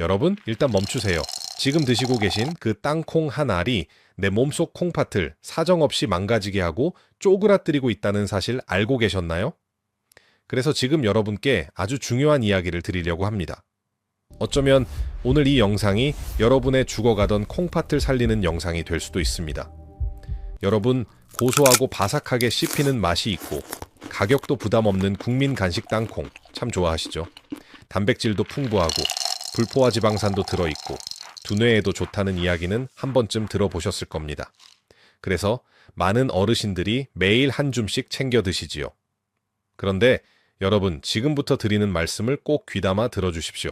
여러분, 일단 멈추세요. 지금 드시고 계신 그 땅콩 한 알이 내 몸속 콩팥을 사정없이 망가지게 하고 쪼그라뜨리고 있다는 사실 알고 계셨나요? 그래서 지금 여러분께 아주 중요한 이야기를 드리려고 합니다. 어쩌면 오늘 이 영상이 여러분의 죽어가던 콩팥을 살리는 영상이 될 수도 있습니다. 여러분, 고소하고 바삭하게 씹히는 맛이 있고 가격도 부담 없는 국민 간식 땅콩 참 좋아하시죠? 단백질도 풍부하고 불포화 지방산도 들어있고 두뇌에도 좋다는 이야기는 한 번쯤 들어보셨을 겁니다. 그래서 많은 어르신들이 매일 한 줌씩 챙겨 드시지요. 그런데 여러분, 지금부터 드리는 말씀을 꼭 귀담아 들어주십시오.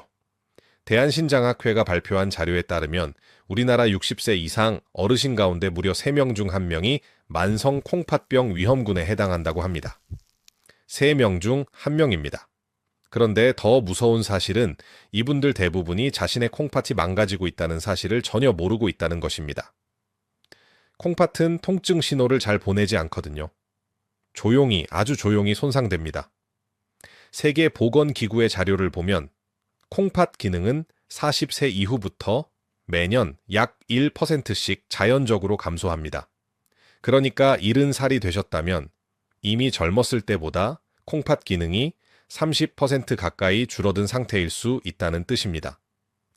대한신장학회가 발표한 자료에 따르면 우리나라 60세 이상 어르신 가운데 무려 3명 중 1명이 만성 콩팥병 위험군에 해당한다고 합니다. 3명 중 1명입니다. 그런데 더 무서운 사실은 이분들 대부분이 자신의 콩팥이 망가지고 있다는 사실을 전혀 모르고 있다는 것입니다. 콩팥은 통증 신호를 잘 보내지 않거든요. 조용히, 아주 조용히 손상됩니다. 세계보건기구의 자료를 보면 콩팥 기능은 40세 이후부터 매년 약 1%씩 자연적으로 감소합니다. 그러니까 70살이 되셨다면 이미 젊었을 때보다 콩팥 기능이 30% 가까이 줄어든 상태일 수 있다는 뜻입니다.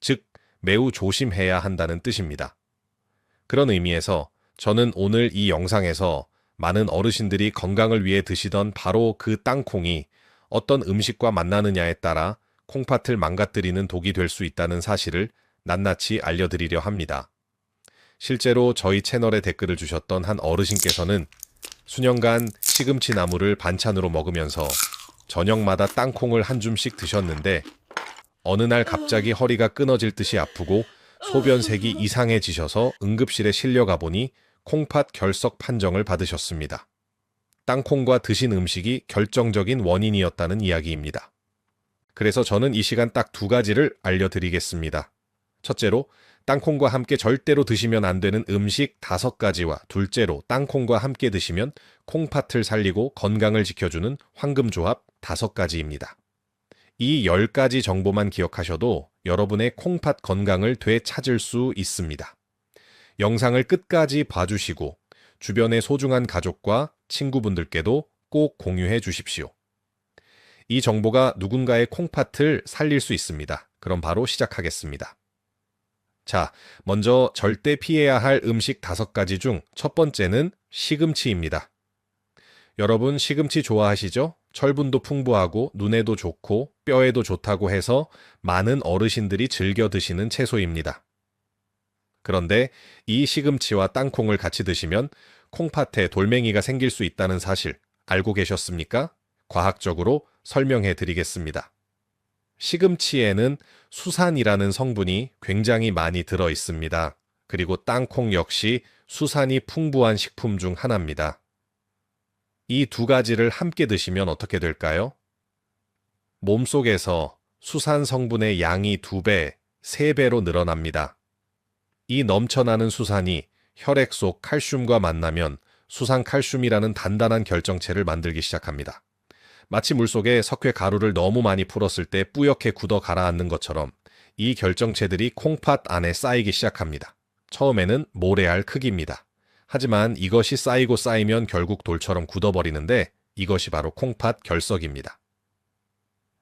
즉, 매우 조심해야 한다는 뜻입니다. 그런 의미에서 저는 오늘 이 영상에서 많은 어르신들이 건강을 위해 드시던 바로 그 땅콩이 어떤 음식과 만나느냐에 따라 콩팥을 망가뜨리는 독이 될 수 있다는 사실을 낱낱이 알려드리려 합니다. 실제로 저희 채널에 댓글을 주셨던 한 어르신께서는 수년간 시금치 나물을 반찬으로 먹으면서 저녁마다 땅콩을 한 줌씩 드셨는데 어느 날 갑자기 허리가 끊어질 듯이 아프고 소변색이 이상해지셔서 응급실에 실려가 보니 콩팥 결석 판정을 받으셨습니다. 땅콩과 드신 음식이 결정적인 원인이었다는 이야기입니다. 그래서 저는 이 시간 딱 2가지를 알려드리겠습니다. 첫째로, 땅콩과 함께 절대로 드시면 안 되는 음식 5가지와 둘째로, 땅콩과 함께 드시면 콩팥을 살리고 건강을 지켜주는 황금조합 5가지입니다. 이 10가지 정보만 기억하셔도 여러분의 콩팥 건강을 되찾을 수 있습니다. 영상을 끝까지 봐주시고 주변의 소중한 가족과 친구분들께도 꼭 공유해 주십시오. 이 정보가 누군가의 콩팥을 살릴 수 있습니다. 그럼 바로 시작하겠습니다. 자, 먼저 절대 피해야 할 음식 5가지 중 첫 번째는 시금치입니다. 여러분, 시금치 좋아하시죠? 철분도 풍부하고 눈에도 좋고 뼈에도 좋다고 해서 많은 어르신들이 즐겨 드시는 채소입니다. 그런데 이 시금치와 땅콩을 같이 드시면 콩팥에 돌멩이가 생길 수 있다는 사실 알고 계셨습니까? 과학적으로 설명해 드리겠습니다. 시금치에는 수산이라는 성분이 굉장히 많이 들어 있습니다. 그리고 땅콩 역시 수산이 풍부한 식품 중 하나입니다. 이 2가지를 함께 드시면 어떻게 될까요? 몸속에서 수산 성분의 양이 2배, 3배로 늘어납니다. 이 넘쳐나는 수산이 혈액 속 칼슘과 만나면 수산칼슘이라는 단단한 결정체를 만들기 시작합니다. 마치 물속에 석회 가루를 너무 많이 풀었을 때 뿌옇게 굳어 가라앉는 것처럼 이 결정체들이 콩팥 안에 쌓이기 시작합니다. 처음에는 모래알 크기입니다. 하지만 이것이 쌓이고 쌓이면 결국 돌처럼 굳어버리는데 이것이 바로 콩팥 결석입니다.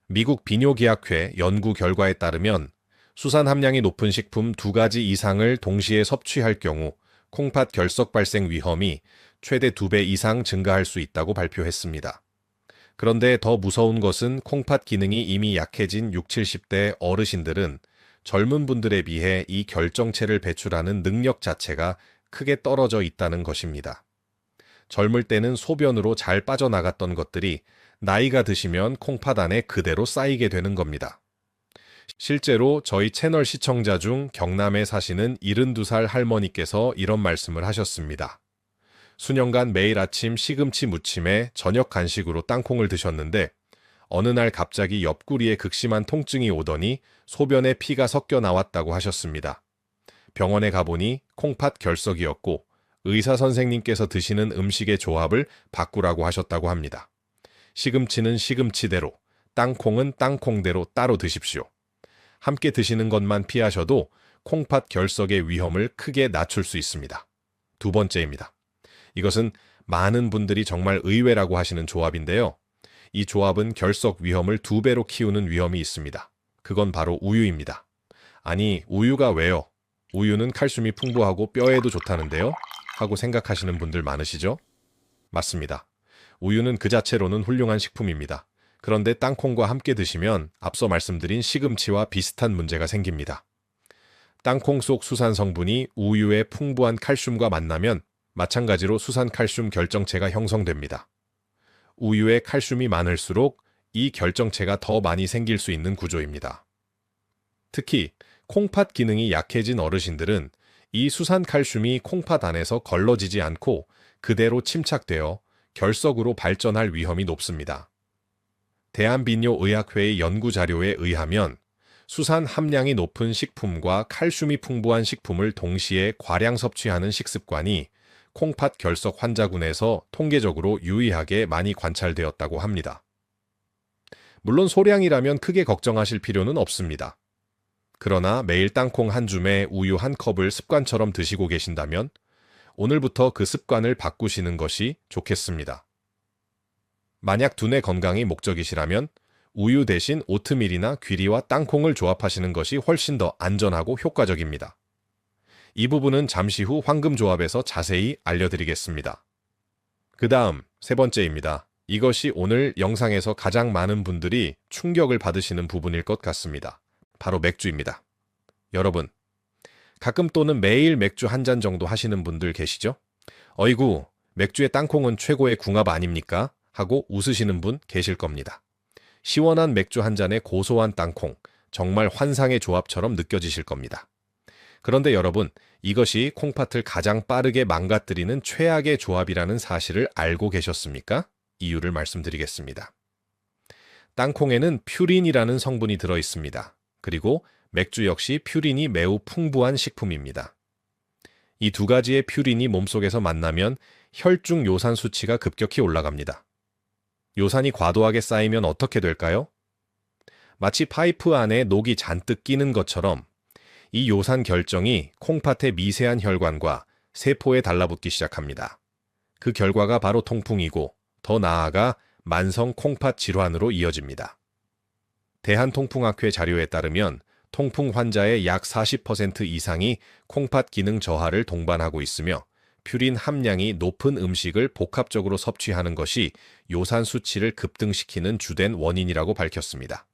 미국 비뇨기학회 연구 결과에 따르면 수산 함량이 높은 식품 2가지 이상을 동시에 섭취할 경우 콩팥 결석 발생 위험이 최대 2배 이상 증가할 수 있다고 발표했습니다. 그런데 더 무서운 것은 콩팥 기능이 이미 약해진 60, 70대 어르신들은 젊은 분들에 비해 이 결정체를 배출하는 능력 자체가 크게 떨어져 있다는 것입니다. 젊을 때는 소변으로 잘 빠져나갔던 것들이 나이가 드시면 콩팥 안에 그대로 쌓이게 되는 겁니다. 실제로 저희 채널 시청자 중 경남에 사시는 72살 할머니께서 이런 말씀을 하셨습니다. 수년간 매일 아침 시금치 무침에 저녁 간식으로 땅콩을 드셨는데 어느 날 갑자기 옆구리에 극심한 통증이 오더니 소변에 피가 섞여 나왔다고 하셨습니다. 병원에 가보니 콩팥 결석이었고 의사 선생님께서 드시는 음식의 조합을 바꾸라고 하셨다고 합니다. 시금치는 시금치대로, 땅콩은 땅콩대로 따로 드십시오. 함께 드시는 것만 피하셔도 콩팥 결석의 위험을 크게 낮출 수 있습니다. 두 번째입니다. 이것은 많은 분들이 정말 의외라고 하시는 조합인데요. 이 조합은 결석 위험을 2배로 키우는 위험이 있습니다. 그건 바로 우유입니다. 아니, 우유가 왜요? 우유는 칼슘이 풍부하고 뼈에도 좋다는데요? 하고 생각하시는 분들 많으시죠? 맞습니다. 우유는 그 자체로는 훌륭한 식품입니다. 그런데 땅콩과 함께 드시면 앞서 말씀드린 시금치와 비슷한 문제가 생깁니다. 땅콩 속 수산 성분이 우유의 풍부한 칼슘과 만나면 마찬가지로 수산 칼슘 결정체가 형성됩니다. 우유에 칼슘이 많을수록 이 결정체가 더 많이 생길 수 있는 구조입니다. 특히 콩팥 기능이 약해진 어르신들은 이 수산 칼슘이 콩팥 안에서 걸러지지 않고 그대로 침착되어 결석으로 발전할 위험이 높습니다. 대한비뇨의학회의 연구 자료에 의하면 수산 함량이 높은 식품과 칼슘이 풍부한 식품을 동시에 과량 섭취하는 식습관이 콩팥 결석 환자군에서 통계적으로 유의하게 많이 관찰되었다고 합니다. 물론 소량이라면 크게 걱정하실 필요는 없습니다. 그러나 매일 땅콩 한 줌에 우유 한 컵을 습관처럼 드시고 계신다면 오늘부터 그 습관을 바꾸시는 것이 좋겠습니다. 만약 두뇌 건강이 목적이시라면 우유 대신 오트밀이나 귀리와 땅콩을 조합하시는 것이 훨씬 더 안전하고 효과적입니다. 이 부분은 잠시 후 황금조합에서 자세히 알려드리겠습니다. 그 다음 세 번째입니다. 이것이 오늘 영상에서 가장 많은 분들이 충격을 받으시는 부분일 것 같습니다. 바로 맥주입니다. 여러분, 가끔 또는 매일 맥주 한 잔 정도 하시는 분들 계시죠? 어이구, 맥주의 땅콩은 최고의 궁합 아닙니까? 하고 웃으시는 분 계실 겁니다. 시원한 맥주 한 잔에 고소한 땅콩, 정말 환상의 조합처럼 느껴지실 겁니다. 그런데 여러분, 이것이 콩팥을 가장 빠르게 망가뜨리는 최악의 조합이라는 사실을 알고 계셨습니까? 이유를 말씀드리겠습니다. 땅콩에는 퓨린이라는 성분이 들어 있습니다. 그리고 맥주 역시 퓨린이 매우 풍부한 식품입니다. 이 두 가지의 퓨린이 몸속에서 만나면 혈중 요산 수치가 급격히 올라갑니다. 요산이 과도하게 쌓이면 어떻게 될까요? 마치 파이프 안에 녹이 잔뜩 끼는 것처럼 이 요산 결정이 콩팥의 미세한 혈관과 세포에 달라붙기 시작합니다. 그 결과가 바로 통풍이고 더 나아가 만성 콩팥 질환으로 이어집니다. 대한통풍학회 자료에 따르면 통풍 환자의 약 40% 이상이 콩팥 기능 저하를 동반하고 있으며 퓨린 함량이 높은 음식을 복합적으로 섭취하는 것이 요산 수치를 급등시키는 주된 원인이라고 밝혔습니다.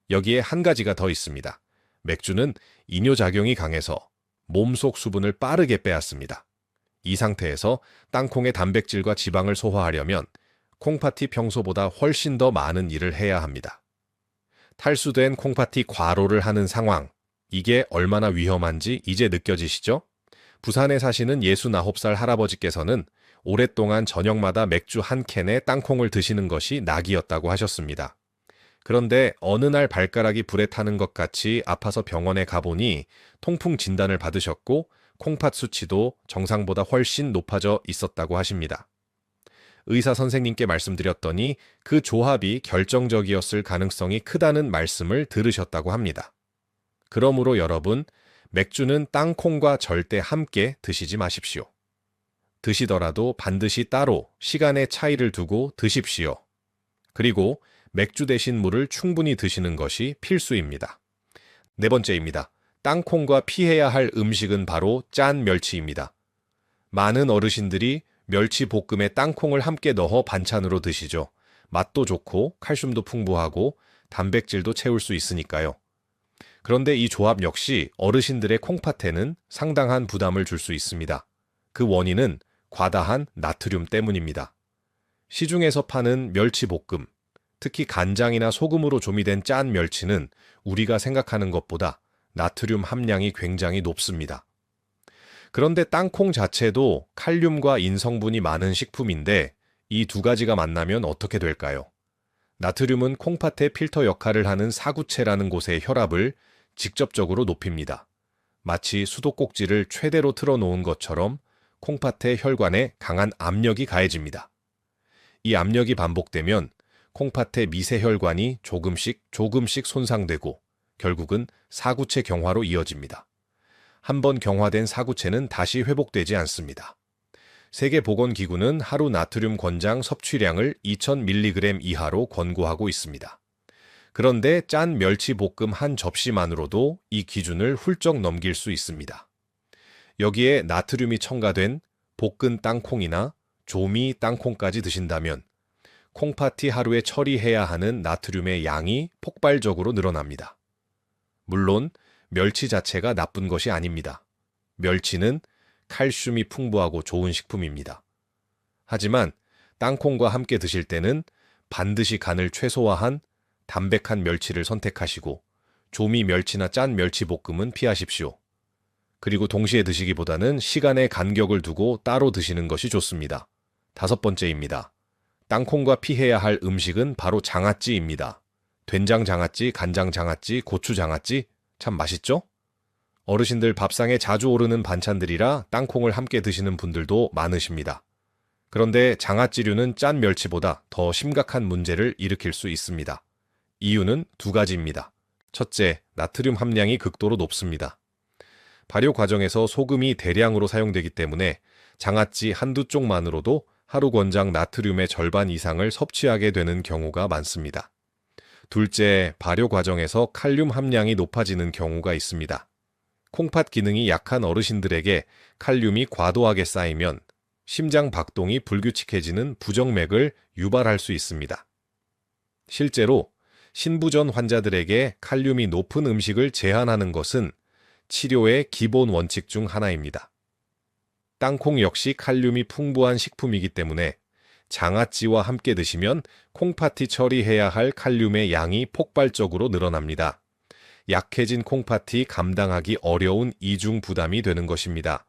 여기에 한 가지가 더 있습니다. 맥주는 이뇨작용이 강해서 몸속 수분을 빠르게 빼앗습니다. 이 상태에서 땅콩의 단백질과 지방을 소화하려면 콩팥이 평소보다 훨씬 더 많은 일을 해야 합니다. 탈수된 콩팥이 과로를 하는 상황, 이게 얼마나 위험한지 이제 느껴지시죠? 부산에 사시는 69살 할아버지께서는 오랫동안 저녁마다 맥주 한 캔에 땅콩을 드시는 것이 낙이었다고 하셨습니다. 그런데 어느 날 발가락이 불에 타는 것 같이 아파서 병원에 가보니 통풍 진단을 받으셨고 콩팥 수치도 정상보다 훨씬 높아져 있었다고 하십니다. 의사 선생님께 말씀드렸더니 그 조합이 결정적이었을 가능성이 크다는 말씀을 들으셨다고 합니다. 그러므로 여러분, 맥주는 땅콩과 절대 함께 드시지 마십시오. 드시더라도 반드시 따로 시간의 차이를 두고 드십시오. 그리고 맥주 대신 물을 충분히 드시는 것이 필수입니다. 네 번째입니다. 땅콩과 피해야 할 음식은 바로 짠 멸치입니다. 많은 어르신들이 멸치 볶음에 땅콩을 함께 넣어 반찬으로 드시죠. 맛도 좋고 칼슘도 풍부하고 단백질도 채울 수 있으니까요. 그런데 이 조합 역시 어르신들의 콩팥에는 상당한 부담을 줄 수 있습니다. 그 원인은 과다한 나트륨 때문입니다. 시중에서 파는 멸치볶음, 특히 간장이나 소금으로 조미된 짠 멸치는 우리가 생각하는 것보다 나트륨 함량이 굉장히 높습니다. 그런데 땅콩 자체도 칼륨과 인성분이 많은 식품인데 이 두 가지가 만나면 어떻게 될까요? 나트륨은 콩팥의 필터 역할을 하는 사구체라는 곳의 혈압을 직접적으로 높입니다. 마치 수도꼭지를 최대로 틀어놓은 것처럼 콩팥의 혈관에 강한 압력이 가해집니다. 이 압력이 반복되면 콩팥의 미세혈관이 조금씩 손상되고 결국은 사구체 경화로 이어집니다. 한번 경화된 사구체는 다시 회복되지 않습니다. 세계보건기구는 하루 나트륨 권장 섭취량을 2000mg 이하로 권고하고 있습니다. 그런데 짠 멸치볶음 한 접시만으로도 이 기준을 훌쩍 넘길 수 있습니다. 여기에 나트륨이 첨가된 볶은 땅콩이나 조미 땅콩까지 드신다면 콩팥이 하루에 처리해야 하는 나트륨의 양이 폭발적으로 늘어납니다. 물론 멸치 자체가 나쁜 것이 아닙니다. 멸치는 칼슘이 풍부하고 좋은 식품입니다. 하지만 땅콩과 함께 드실 때는 반드시 간을 최소화한 담백한 멸치를 선택하시고 조미 멸치나 짠 멸치볶음은 피하십시오. 그리고 동시에 드시기보다는 시간의 간격을 두고 따로 드시는 것이 좋습니다. 5번째입니다. 땅콩과 피해야 할 음식은 바로 장아찌입니다. 된장 장아찌, 간장 장아찌, 고추 장아찌 참 맛있죠? 어르신들 밥상에 자주 오르는 반찬들이라 땅콩을 함께 드시는 분들도 많으십니다. 그런데 장아찌류는 짠 멸치보다 더 심각한 문제를 일으킬 수 있습니다. 이유는 2가지입니다. 첫째, 나트륨 함량이 극도로 높습니다. 발효 과정에서 소금이 대량으로 사용되기 때문에 장아찌 한두 쪽만으로도 하루 권장 나트륨의 절반 이상을 섭취하게 되는 경우가 많습니다. 둘째, 발효 과정에서 칼륨 함량이 높아지는 경우가 있습니다. 콩팥 기능이 약한 어르신들에게 칼륨이 과도하게 쌓이면 심장 박동이 불규칙해지는 부정맥을 유발할 수 있습니다. 실제로 신부전 환자들에게 칼륨이 높은 음식을 제한하는 것은 치료의 기본 원칙 중 하나입니다. 땅콩 역시 칼륨이 풍부한 식품이기 때문에 장아찌와 함께 드시면 콩팥이 처리해야 할 칼륨의 양이 폭발적으로 늘어납니다. 약해진 콩팥이 감당하기 어려운 이중 부담이 되는 것입니다.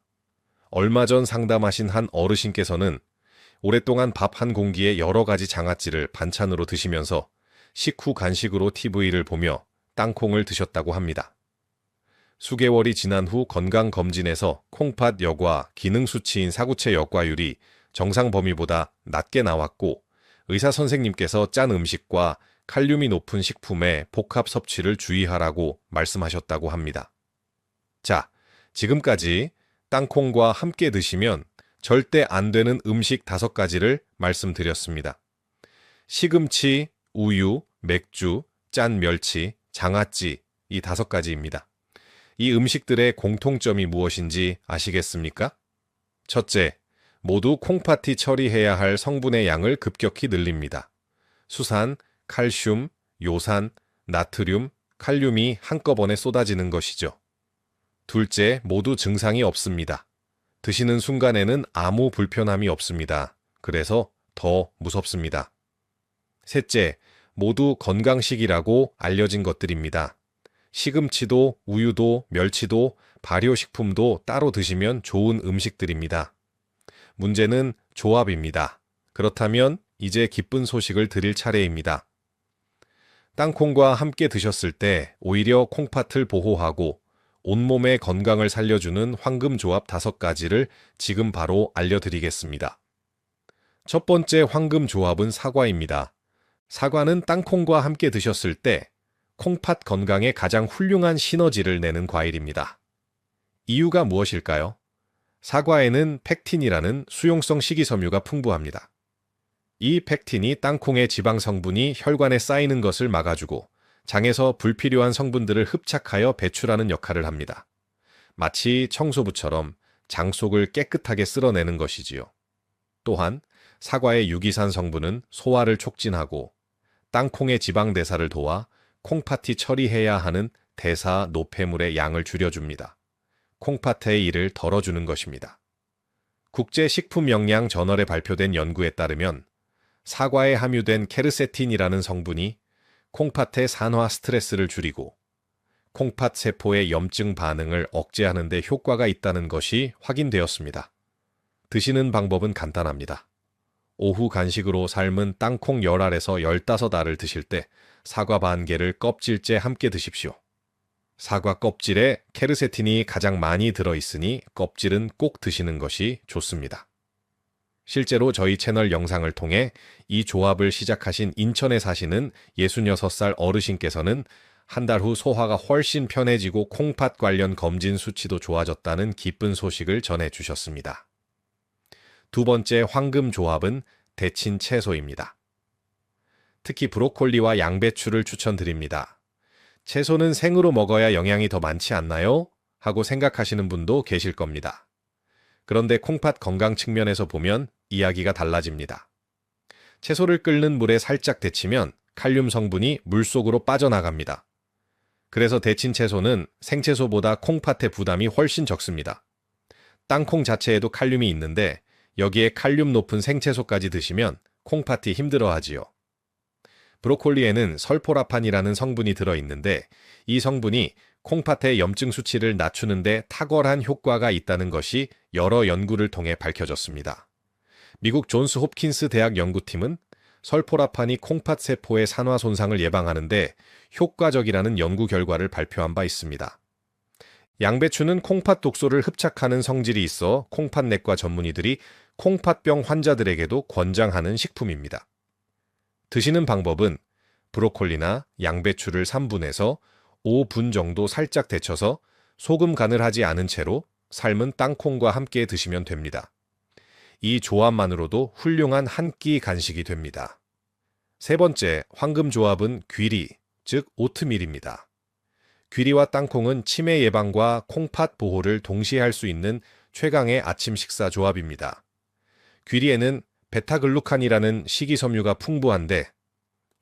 얼마 전 상담하신 한 어르신께서는 오랫동안 밥 한 공기에 여러 가지 장아찌를 반찬으로 드시면서 식후 간식으로 TV를 보며 땅콩을 드셨다고 합니다. 수개월이 지난 후 건강검진에서 콩팥 여과, 기능수치인 사구체 역과율이 정상 범위보다 낮게 나왔고 의사 선생님께서 짠 음식과 칼륨이 높은 식품의 복합 섭취를 주의하라고 말씀하셨다고 합니다. 자, 지금까지 땅콩과 함께 드시면 절대 안 되는 음식 5가지를 말씀드렸습니다. 시금치, 우유, 맥주, 짠 멸치, 장아찌 이 5가지입니다. 이 음식들의 공통점이 무엇인지 아시겠습니까? 첫째, 모두 콩팥이 처리해야 할 성분의 양을 급격히 늘립니다. 수산, 칼슘, 요산, 나트륨, 칼륨이 한꺼번에 쏟아지는 것이죠. 둘째, 모두 증상이 없습니다. 드시는 순간에는 아무 불편함이 없습니다. 그래서 더 무섭습니다. 셋째, 모두 건강식이라고 알려진 것들입니다. 시금치도, 우유도, 멸치도, 발효식품도 따로 드시면 좋은 음식들입니다. 문제는 조합입니다. 그렇다면 이제 기쁜 소식을 드릴 차례입니다. 땅콩과 함께 드셨을 때 오히려 콩팥을 보호하고 온몸의 건강을 살려주는 황금조합 5가지를 지금 바로 알려드리겠습니다. 첫 번째 황금조합은 사과입니다. 사과는 땅콩과 함께 드셨을 때 콩팥 건강에 가장 훌륭한 시너지를 내는 과일입니다. 이유가 무엇일까요? 사과에는 펙틴이라는 수용성 식이섬유가 풍부합니다. 이 펙틴이 땅콩의 지방 성분이 혈관에 쌓이는 것을 막아주고 장에서 불필요한 성분들을 흡착하여 배출하는 역할을 합니다. 마치 청소부처럼 장 속을 깨끗하게 쓸어내는 것이지요. 또한 사과의 유기산 성분은 소화를 촉진하고 땅콩의 지방 대사를 도와 콩팥이 처리해야 하는 대사 노폐물의 양을 줄여줍니다. 콩팥의 일을 덜어주는 것입니다. 국제식품영양저널에 발표된 연구에 따르면 사과에 함유된 케르세틴이라는 성분이 콩팥의 산화 스트레스를 줄이고 콩팥 세포의 염증 반응을 억제하는 데 효과가 있다는 것이 확인되었습니다. 드시는 방법은 간단합니다. 오후 간식으로 삶은 땅콩 10알에서 15알을 드실 때 사과 반 개를 껍질째 함께 드십시오. 사과 껍질에 케르세틴이 가장 많이 들어있으니 껍질은 꼭 드시는 것이 좋습니다. 실제로 저희 채널 영상을 통해 이 조합을 시작하신 인천에 사시는 66살 어르신께서는 한 달 후 소화가 훨씬 편해지고 콩팥 관련 검진 수치도 좋아졌다는 기쁜 소식을 전해주셨습니다. 두 번째 황금 조합은 데친 채소입니다. 특히 브로콜리와 양배추를 추천드립니다. 채소는 생으로 먹어야 영양이 더 많지 않나요? 하고 생각하시는 분도 계실 겁니다. 그런데 콩팥 건강 측면에서 보면 이야기가 달라집니다. 채소를 끓는 물에 살짝 데치면 칼륨 성분이 물속으로 빠져나갑니다. 그래서 데친 채소는 생채소보다 콩팥의 부담이 훨씬 적습니다. 땅콩 자체에도 칼륨이 있는데 여기에 칼륨 높은 생채소까지 드시면 콩팥이 힘들어하지요. 브로콜리에는 설포라판이라는 성분이 들어있는데 이 성분이 콩팥의 염증 수치를 낮추는 데 탁월한 효과가 있다는 것이 여러 연구를 통해 밝혀졌습니다. 미국 존스 홉킨스 대학 연구팀은 설포라판이 콩팥 세포의 산화 손상을 예방하는 데 효과적이라는 연구 결과를 발표한 바 있습니다. 양배추는 콩팥 독소를 흡착하는 성질이 있어 콩팥내과 전문의들이 콩팥병 환자들에게도 권장하는 식품입니다. 드시는 방법은 브로콜리나 양배추를 3분에서 5분 정도 살짝 데쳐서 소금 간을 하지 않은 채로 삶은 땅콩과 함께 드시면 됩니다. 이 조합만으로도 훌륭한 한 끼 간식이 됩니다. 세 번째 황금 조합은 귀리, 즉 오트밀입니다. 귀리와 땅콩은 치매 예방과 콩팥 보호를 동시에 할 수 있는 최강의 아침 식사 조합입니다. 귀리에는 베타글루칸이라는 식이섬유가 풍부한데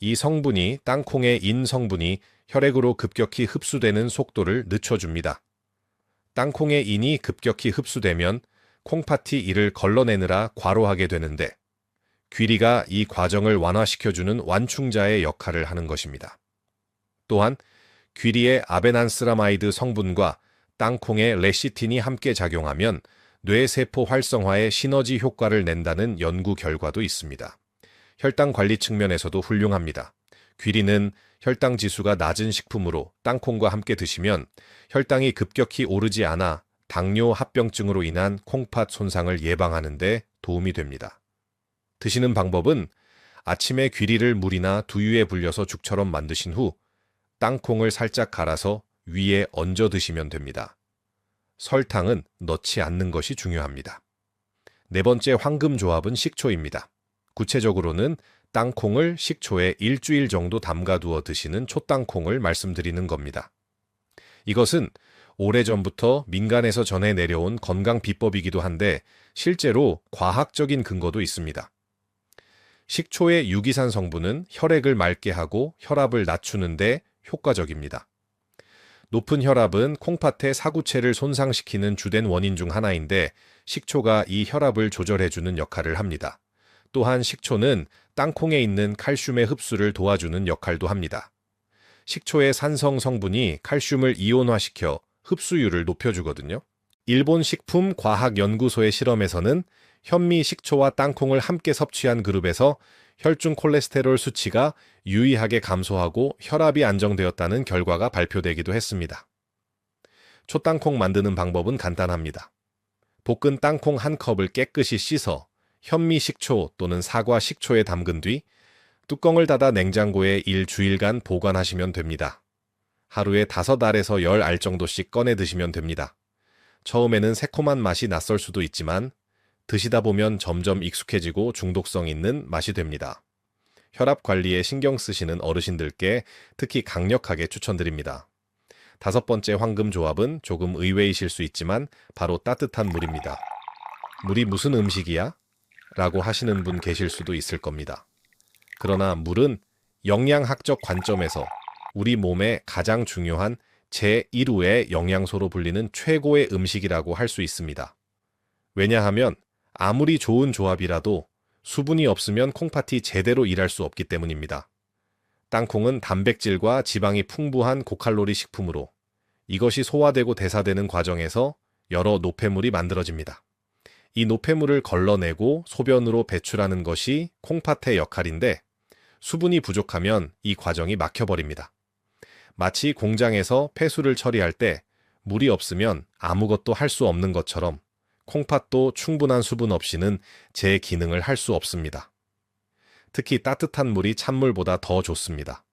이 성분이 땅콩의 인 성분이 혈액으로 급격히 흡수되는 속도를 늦춰줍니다. 땅콩의 인이 급격히 흡수되면 콩팥이 이를 걸러내느라 과로하게 되는데 귀리가 이 과정을 완화시켜주는 완충자의 역할을 하는 것입니다. 또한 귀리의 아베난스라마이드 성분과 땅콩의 레시틴이 함께 작용하면 뇌세포 활성화에 시너지 효과를 낸다는 연구 결과도 있습니다. 혈당 관리 측면에서도 훌륭합니다. 귀리는 혈당 지수가 낮은 식품으로 땅콩과 함께 드시면 혈당이 급격히 오르지 않아 당뇨 합병증으로 인한 콩팥 손상을 예방하는 데 도움이 됩니다. 드시는 방법은 아침에 귀리를 물이나 두유에 불려서 죽처럼 만드신 후 땅콩을 살짝 갈아서 위에 얹어 드시면 됩니다. 설탕은 넣지 않는 것이 중요합니다. 네 번째 황금 조합은 식초입니다. 구체적으로는 땅콩을 식초에 일주일 정도 담가두어 드시는 초땅콩을 말씀드리는 겁니다. 이것은 오래전부터 민간에서 전해 내려온 건강 비법이기도 한데 실제로 과학적인 근거도 있습니다. 식초의 유기산 성분은 혈액을 맑게 하고 혈압을 낮추는 데 효과적입니다. 높은 혈압은 콩팥의 사구체를 손상시키는 주된 원인 중 하나인데 식초가 이 혈압을 조절해주는 역할을 합니다. 또한 식초는 땅콩에 있는 칼슘의 흡수를 도와주는 역할도 합니다. 식초의 산성 성분이 칼슘을 이온화시켜 흡수율을 높여주거든요. 일본 식품과학연구소의 실험에서는 현미 식초와 땅콩을 함께 섭취한 그룹에서 혈중 콜레스테롤 수치가 유의하게 감소하고 혈압이 안정되었다는 결과가 발표되기도 했습니다. 초땅콩 만드는 방법은 간단합니다. 볶은 땅콩 한 컵을 깨끗이 씻어 현미 식초 또는 사과 식초에 담근 뒤 뚜껑을 닫아 냉장고에 일주일간 보관하시면 됩니다. 하루에 5알에서 10알 정도씩 꺼내 드시면 됩니다. 처음에는 새콤한 맛이 낯설 수도 있지만 드시다 보면 점점 익숙해지고 중독성 있는 맛이 됩니다. 혈압 관리에 신경 쓰시는 어르신들께 특히 강력하게 추천드립니다. 다섯 번째 황금 조합은 조금 의외이실 수 있지만 바로 따뜻한 물입니다. 물이 무슨 음식이야? 라고 하시는 분 계실 수도 있을 겁니다. 그러나 물은 영양학적 관점에서 우리 몸에 가장 중요한 제1호의 영양소로 불리는 최고의 음식이라고 할 수 있습니다. 왜냐하면 아무리 좋은 조합이라도 수분이 없으면 콩팥이 제대로 일할 수 없기 때문입니다. 땅콩은 단백질과 지방이 풍부한 고칼로리 식품으로 이것이 소화되고 대사되는 과정에서 여러 노폐물이 만들어집니다. 이 노폐물을 걸러내고 소변으로 배출하는 것이 콩팥의 역할인데 수분이 부족하면 이 과정이 막혀버립니다. 마치 공장에서 폐수를 처리할 때 물이 없으면 아무것도 할 수 없는 것처럼 콩팥도 충분한 수분 없이는 제 기능을 할 수 없습니다. 특히 따뜻한 물이 찬물보다 더 좋습니다.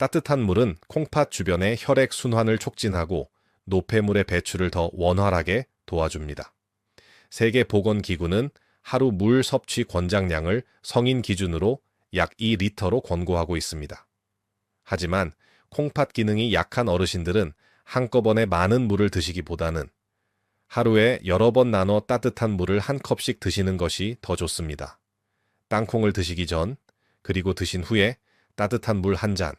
따뜻한 물은 콩팥 주변의 혈액 순환을 촉진하고 노폐물의 배출을 더 원활하게 도와줍니다. 세계보건기구는 하루 물 섭취 권장량을 성인 기준으로 약 2리터로 권고하고 있습니다. 하지만 콩팥 기능이 약한 어르신들은 한꺼번에 많은 물을 드시기보다는 하루에 여러 번 나눠 따뜻한 물을 한 컵씩 드시는 것이 더 좋습니다. 땅콩을 드시기 전, 그리고 드신 후에 따뜻한 물 한 잔.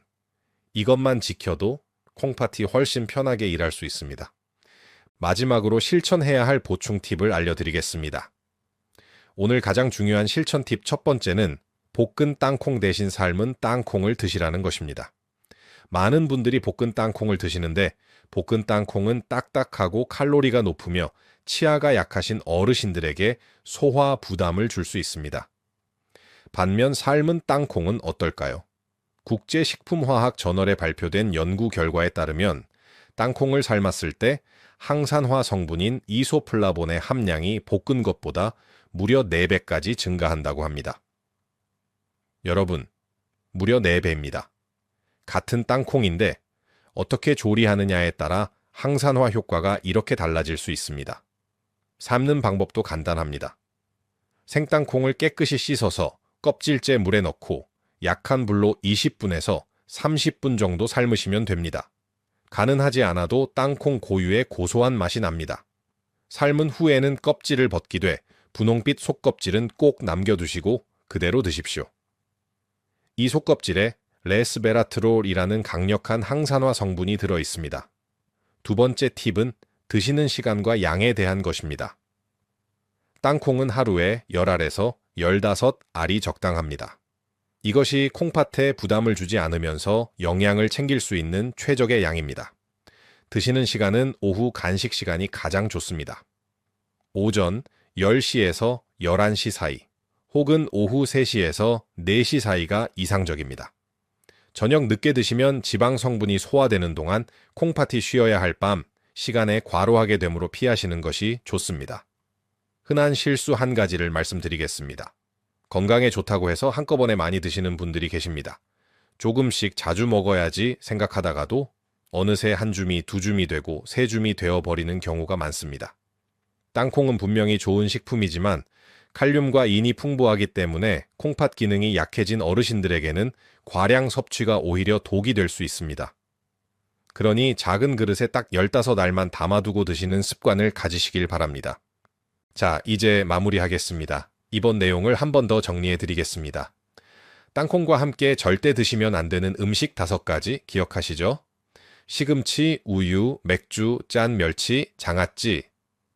이것만 지켜도 콩팥이 훨씬 편하게 일할 수 있습니다. 마지막으로 실천해야 할 보충 팁을 알려드리겠습니다. 오늘 가장 중요한 실천 팁 첫 번째는 볶은 땅콩 대신 삶은 땅콩을 드시라는 것입니다. 많은 분들이 볶은 땅콩을 드시는데 볶은 땅콩은 딱딱하고 칼로리가 높으며 치아가 약하신 어르신들에게 소화 부담을 줄 수 있습니다. 반면 삶은 땅콩은 어떨까요? 국제식품화학 저널에 발표된 연구 결과에 따르면 땅콩을 삶았을 때 항산화 성분인 이소플라본의 함량이 볶은 것보다 무려 4배까지 증가한다고 합니다. 여러분, 무려 4배입니다. 같은 땅콩인데 어떻게 조리하느냐에 따라 항산화 효과가 이렇게 달라질 수 있습니다. 삶는 방법도 간단합니다. 생땅콩을 깨끗이 씻어서 껍질째 물에 넣고 약한 불로 20분에서 30분 정도 삶으시면 됩니다. 가능하지 않아도 땅콩 고유의 고소한 맛이 납니다. 삶은 후에는 껍질을 벗기되 분홍빛 속껍질은 꼭 남겨두시고 그대로 드십시오. 이 속껍질에 레스베라트롤이라는 강력한 항산화 성분이 들어 있습니다. 두 번째 팁은 드시는 시간과 양에 대한 것입니다. 땅콩은 하루에 10알에서 15알이 적당합니다. 이것이 콩팥에 부담을 주지 않으면서 영양을 챙길 수 있는 최적의 양입니다. 드시는 시간은 오후 간식 시간이 가장 좋습니다. 오전 10시에서 11시 사이, 혹은 오후 3시에서 4시 사이가 이상적입니다. 저녁 늦게 드시면 지방 성분이 소화되는 동안 콩팥이 쉬어야 할 밤, 시간에 과로하게 되므로 피하시는 것이 좋습니다. 흔한 실수 한 가지를 말씀드리겠습니다. 건강에 좋다고 해서 한꺼번에 많이 드시는 분들이 계십니다. 조금씩 자주 먹어야지 생각하다가도 어느새 한 줌이 두 줌이 되고 세 줌이 되어버리는 경우가 많습니다. 땅콩은 분명히 좋은 식품이지만 칼륨과 인이 풍부하기 때문에 콩팥 기능이 약해진 어르신들에게는 과량 섭취가 오히려 독이 될 수 있습니다. 그러니 작은 그릇에 딱 15알만 담아두고 드시는 습관을 가지시길 바랍니다. 자, 이제 마무리하겠습니다. 이번 내용을 한 번 더 정리해 드리겠습니다. 땅콩과 함께 절대 드시면 안 되는 음식 5가지 기억하시죠? 시금치, 우유, 맥주, 짠 멸치, 장아찌,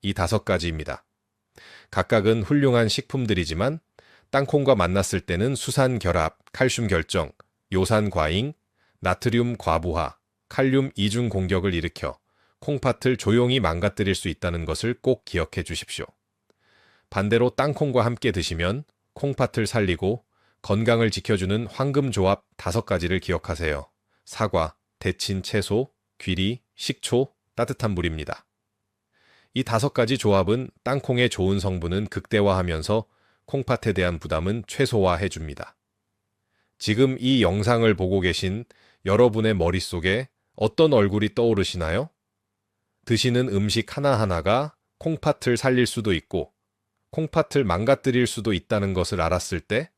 이 5가지입니다. 각각은 훌륭한 식품들이지만 땅콩과 만났을 때는 수산 결합, 칼슘 결정, 요산 과잉, 나트륨 과부하, 칼륨 이중 공격을 일으켜 콩팥을 조용히 망가뜨릴 수 있다는 것을 꼭 기억해 주십시오. 반대로 땅콩과 함께 드시면 콩팥을 살리고 건강을 지켜주는 황금 조합 5가지를 기억하세요. 사과, 데친 채소, 귀리, 식초, 따뜻한 물입니다. 이 5가지 조합은 땅콩의 좋은 성분은 극대화하면서 콩팥에 대한 부담은 최소화해 줍니다. 지금 이 영상을 보고 계신 여러분의 머릿속에 어떤 얼굴이 떠오르시나요? 드시는 음식 하나하나가 콩팥을 살릴 수도 있고 콩팥을 망가뜨릴 수도 있다는 것을 알았을 때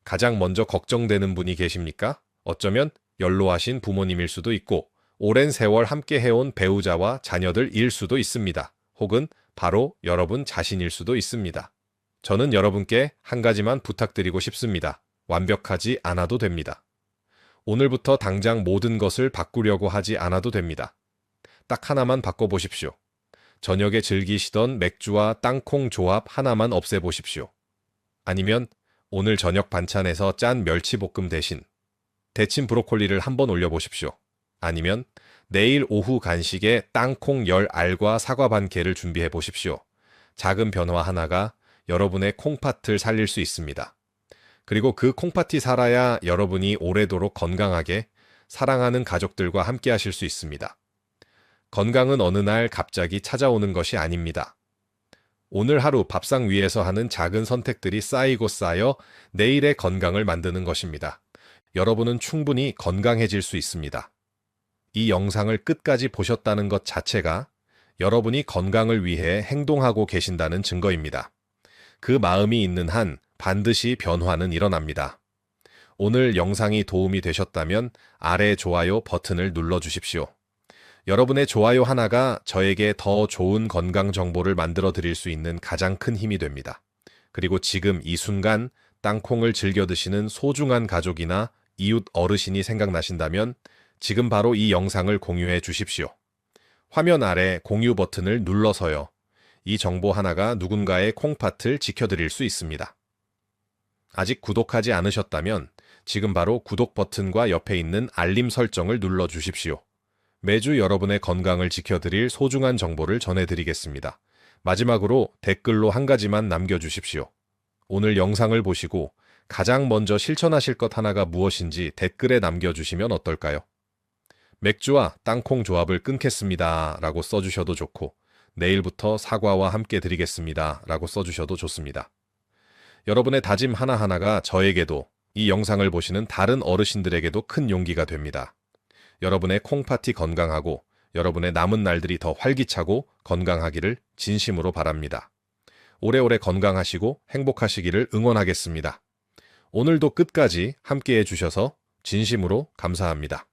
가장 먼저 걱정되는 분이 계십니까? 어쩌면 연로하신 부모님일 수도 있고 오랜 세월 함께 해온 배우자와 자녀들일 수도 있습니다. 혹은 바로 여러분 자신일 수도 있습니다. 저는 여러분께 한 가지만 부탁드리고 싶습니다. 완벽하지 않아도 됩니다. 오늘부터 당장 모든 것을 바꾸려고 하지 않아도 됩니다. 딱 하나만 바꿔보십시오. 저녁에 즐기시던 맥주와 땅콩 조합 하나만 없애보십시오. 아니면 오늘 저녁 반찬에서 짠 멸치볶음 대신 데친 브로콜리를 한번 올려보십시오. 아니면 내일 오후 간식에 땅콩 10알과 사과 반 개를 준비해 보십시오. 작은 변화 하나가 여러분의 콩팥을 살릴 수 있습니다. 그리고 그 콩팥이 살아야 여러분이 오래도록 건강하게 사랑하는 가족들과 함께 하실 수 있습니다. 건강은 어느 날 갑자기 찾아오는 것이 아닙니다. 오늘 하루 밥상 위에서 하는 작은 선택들이 쌓이고 쌓여 내일의 건강을 만드는 것입니다. 여러분은 충분히 건강해질 수 있습니다. 이 영상을 끝까지 보셨다는 것 자체가 여러분이 건강을 위해 행동하고 계신다는 증거입니다. 그 마음이 있는 한 반드시 변화는 일어납니다. 오늘 영상이 도움이 되셨다면 아래 좋아요 버튼을 눌러주십시오. 여러분의 좋아요 하나가 저에게 더 좋은 건강 정보를 만들어 드릴 수 있는 가장 큰 힘이 됩니다. 그리고 지금 이 순간 땅콩을 즐겨 드시는 소중한 가족이나 이웃 어르신이 생각나신다면 지금 바로 이 영상을 공유해 주십시오. 화면 아래 공유 버튼을 눌러서요. 이 정보 하나가 누군가의 콩팥을 지켜드릴 수 있습니다. 아직 구독하지 않으셨다면 지금 바로 구독 버튼과 옆에 있는 알림 설정을 눌러주십시오. 매주 여러분의 건강을 지켜드릴 소중한 정보를 전해드리겠습니다. 마지막으로 댓글로 한 가지만 남겨주십시오. 오늘 영상을 보시고 가장 먼저 실천하실 것 하나가 무엇인지 댓글에 남겨주시면 어떨까요? 맥주와 땅콩 조합을 끊겠습니다 라고 써주셔도 좋고 내일부터 사과와 함께 드리겠습니다 라고 써주셔도 좋습니다. 여러분의 다짐 하나하나가 저에게도 이 영상을 보시는 다른 어르신들에게도 큰 용기가 됩니다. 여러분의 콩파티 건강하고 여러분의 남은 날들이 더 활기차고 건강하기를 진심으로 바랍니다. 오래오래 건강하시고 행복하시기를 응원하겠습니다. 오늘도 끝까지 함께해 주셔서 진심으로 감사합니다.